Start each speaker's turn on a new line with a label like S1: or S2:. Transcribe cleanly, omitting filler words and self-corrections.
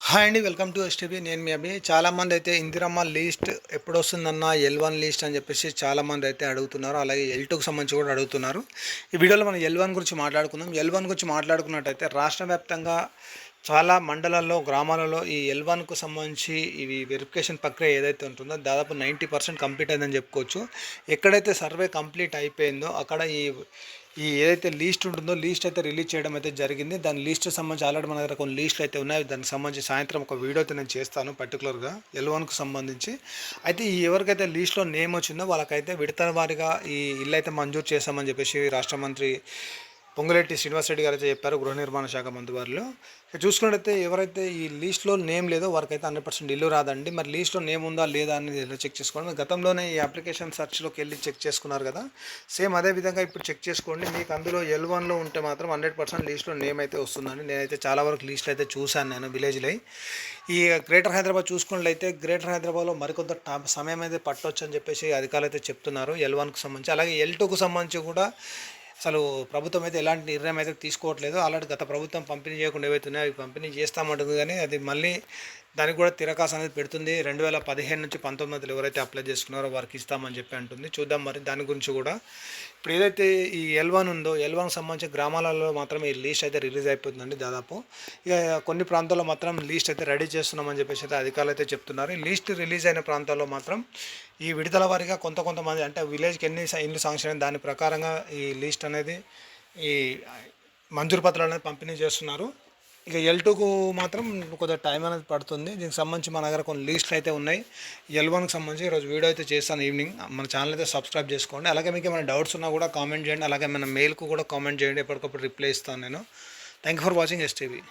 S1: Hi అండి. Welcome to STV. నేను మీ అభి. చాలామంది అయితే ఇందిరమ్మ లీస్ట్ ఎప్పుడొస్తుందన్న ఎల్1 లీస్ట్ అని చెప్పేసి చాలామంది అయితే అడుగుతున్నారు. అలాగే ఎల్2కి సంబంధించి కూడా అడుగుతున్నారు. ఈ వీడియోలో మనం ఎల్1 గురించి మాట్లాడుకుందాం. ఎల్1 గురించి మాట్లాడుకున్నట్టయితే రాష్ట్ర వ్యాప్తంగా చాలా మండలాల్లో, గ్రామాలలో ఈ ఎల్1కు సంబంధించి ఇవి వెరిఫికేషన్ ప్రక్రియ ఏదైతే ఉంటుందో దాదాపు 90% కంప్లీట్ అయిందని చెప్పుకోవచ్చు. ఎక్కడైతే సర్వే కంప్లీట్ అయిపోయిందో అక్కడ ఈ ఏదైతే లీస్ట్ ఉంటుందో లీస్ట్ అయితే రిలీజ్ చేయడం అయితే జరిగింది. దాని లీస్ట్ సంబంధించి ఆల్రెడీ మన దగ్గర కొన్ని లీస్టులు అయితే ఉన్నాయి. దానికి సంబంధించి సాయంత్రం ఒక వీడియో అయితే నేను చేస్తాను పర్టికులర్గా ఎల్1కు సంబంధించి. అయితే ఈ ఎవరికైతే లీస్ట్లో నేమ్ వచ్చిందో వాళ్ళకైతే విడతల వారీగా ఈ ఇల్లు అయితే మంజూరు చేస్తామని చెప్పేసి రాష్ట్ర మంత్రి పొంగులేటి శ్రీనివాసరెడ్డి గారు అయితే చెప్పారు, గృహ నిర్మాణ శాఖ మంత్రి వారిలో. చూసుకున్నట్టయితే ఎవరైతే ఈ లీస్ట్లో నేమ్ లేదో వారికైతే 100% ఇల్లు రాదండి. మరి లీస్ట్లో నేమ్ ఉందా లేదా అనేది ఎలా చెక్ చేసుకోండి. గతంలోనే ఈ అప్లికేషన్ సెర్చ్లోకి వెళ్ళి చెక్ చేసుకున్నారు కదా, సేమ్ అదే విధంగా ఇప్పుడు చెక్ చేసుకోండి. మీకు అందులో ఎల్1లో ఉంటే మాత్రం 100% లీస్ట్లో నేమ్ అయితే వస్తుందండి. నేనైతే చాలా వరకు లీస్ట్లు అయితే చూశాను నేను విలేజ్లో. ఈ గ్రేటర్ హైదరాబాద్ చూసుకున్నట్లయితే గ్రేటర్ హైదరాబాద్లో మరికొంత సమయం అయితే పట్టవచ్చు అని చెప్పేసి అధికారులు అయితే చెప్తున్నారు ఎల్1కు సంబంధించి. అలాగే ఎల్2కు సంబంధించి కూడా అసలు ప్రభుత్వం అయితే ఎలాంటి నిర్ణయం అయితే తీసుకోవట్లేదు. ఆల్రెడీ గత ప్రభుత్వం పంపిణీ చేయకుండా ఏవైతే ఉన్నాయో అవి పంపిణీ చేస్తామంటుంది, కానీ అది మళ్ళీ దానికి కూడా తిరకాసు అనేది పెడుతుంది. 2015 నుంచి 19 ఎవరైతే అప్లై చేసుకున్నారో వారికి ఇస్తామని చెప్పి అంటుంది. చూద్దాం మరి దాని గురించి కూడా. ఇప్పుడు ఏదైతే ఈ ఎల్1 ఉందో ఎల్1కి సంబంధించి గ్రామాలలో మాత్రం ఈ లీస్ట్ అయితే రిలీజ్ అయిపోతుందండి దాదాపు. ఇక కొన్ని ప్రాంతాల్లో మాత్రం లీస్ట్ అయితే రెడీ చేస్తున్నామని చెప్పేసి అయితే అధికారులు అయితే చెప్తున్నారు. ఈ లీస్ట్ రిలీజ్ అయిన ప్రాంతాల్లో మాత్రం ఈ విడతల వారీగా కొంతమంది అంటే విలేజ్కి ఎన్ని ఇండ్లు శాంక్షన్ అయిన దాని ప్రకారంగా ఈ లీస్ట్ అనేది ఈ మంజూరు పత్రాలు అనేది పంపిణీ చేస్తున్నారు. ఇక ఎల్2కు మాత్రం కొద్దిగా టైం అనేది పడుతుంది. దీనికి సంబంధించి మన దగ్గర కొన్ని లీస్టులు అయితే ఉన్నాయి. ఎల్1కి సంబంధించి ఈరోజు వీడియో అయితే చేస్తాను ఈవినింగ్. మన ఛానల్ అయితే సబ్స్క్రైబ్ చేసుకోండి. అలాగే మీకు ఏమైనా డౌట్స్ ఉన్నా కూడా కామెంట్ చేయండి. అలాగే మన మెయిల్కు కూడా కామెంట్ చేయండి, ఎప్పటికప్పుడు రిప్లై ఇస్తాను నేను. Thank you for watching STV.